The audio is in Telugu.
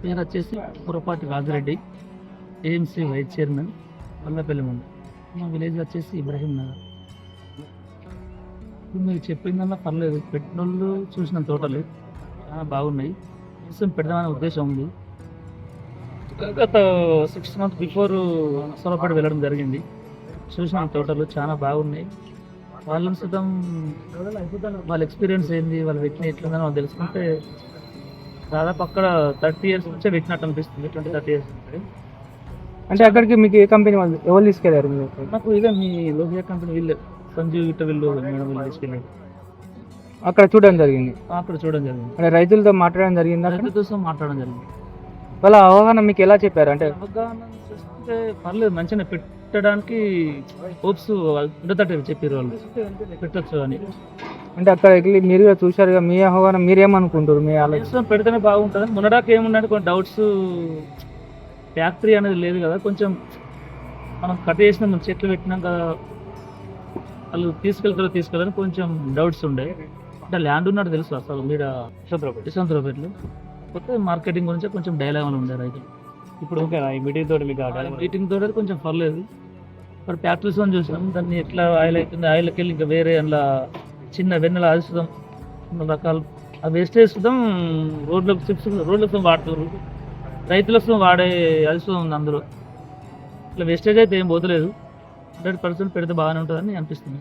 పేరు వచ్చేసి Purapati Rajireddy, AMC vice chairman, Pallapalli ముందు. మా విలేజ్ వచ్చేసి ఇబ్రహీం నగర్. ఇప్పుడు మీరు చెప్పిందన్నా పర్లేదు, పెట్టినోళ్ళు చూసిన తోటలు చాలా బాగున్నాయి. కొంచెం పెడదామనే ఉద్దేశం ఉంది. గత 6 months బిఫోర్ సొరపేట వెళ్ళడం జరిగింది. చూసిన తోటలు చాలా బాగున్నాయి. వాళ్ళని సుతం వాళ్ళ ఎక్స్పీరియన్స్ ఏంది, వాళ్ళ వ్యక్తిని ఎట్లుందని వాళ్ళు తెలుసుకుంటే దాదాపు అక్కడ 30 years నుంచే పెట్టినట్టు అనిపిస్తుంది. 20-30 years నుంచి. అంటే అక్కడికి మీకు ఏ కంపెనీ వాళ్ళు ఎవరు తీసుకెళ్లారు మీరు? నాకు ఇదే మీ లోహియా కంపెనీ వీళ్ళు సంజీవ్ ఇట్ట వీళ్ళు మేడం వీళ్ళు తీసుకెళ్ళారు. అక్కడ చూడడం జరిగింది. అక్కడ చూడడం జరిగింది. అంటే రైతులతో మాట్లాడడం జరిగింది. అక్కడ రైతులతో మాట్లాడడం జరిగింది. వాళ్ళ అవగాహన మీకు ఎలా చెప్పారు? అంటే అవగాహన చేస్తే పర్లేదు, మంచిగా పెట్టడానికి హోప్స్ ఉండేటట్టు చెప్పారు వాళ్ళు, పెట్టచ్చు అని. అంటే అక్కడ వెళ్ళి మీరు కూడా చూశారు, మీ అవగాహన మీరేమనుకుంటారు? మీ ఆలోచన ఆలోచన పెడితేనే బాగుంటుంది. మొన్నడాక ఏమున్నాడు కొన్ని డౌట్స్, ఫ్యాక్టరీ అనేది లేదు కదా, కొంచెం మనం కట్ చేసిన చెట్లు పెట్టినాక వాళ్ళు తీసుకెళ్ళని కొంచెం డౌట్స్ ఉండే. అంటే ల్యాండ్ ఉన్నట్టు తెలుసు అసలు మీద యశ్వంతరావుపేటలో. కొత్త మార్కెటింగ్ గురించి కొంచెం డైలాగులు ఉండే రైతులు. ఇప్పుడు ఓకే ఈ మీటింగ్ తోటి మీకు మీటింగ్ తోటి కొంచెం పర్లేదు. ఇప్పుడు ఫ్యాక్టరీస్ అని చూసినాం, దాన్ని ఎట్లా ఆయిల్ అవుతుంది, ఆయిల్కి వెళ్ళి ఇంకా వేరే అందులో చిన్న వెన్నెల అదిసుదాం రకాలు ఆ వేస్టేజ్ సుతం రోడ్లకు వాడుతున్నారు. రైతులకు వాడే అదిసుదం ఉంది అందులో. ఇట్లా వేస్టేజ్ అయితే ఏం పోతలేదు. 100% పెడితే బాగానే ఉంటుందని అనిపిస్తుంది.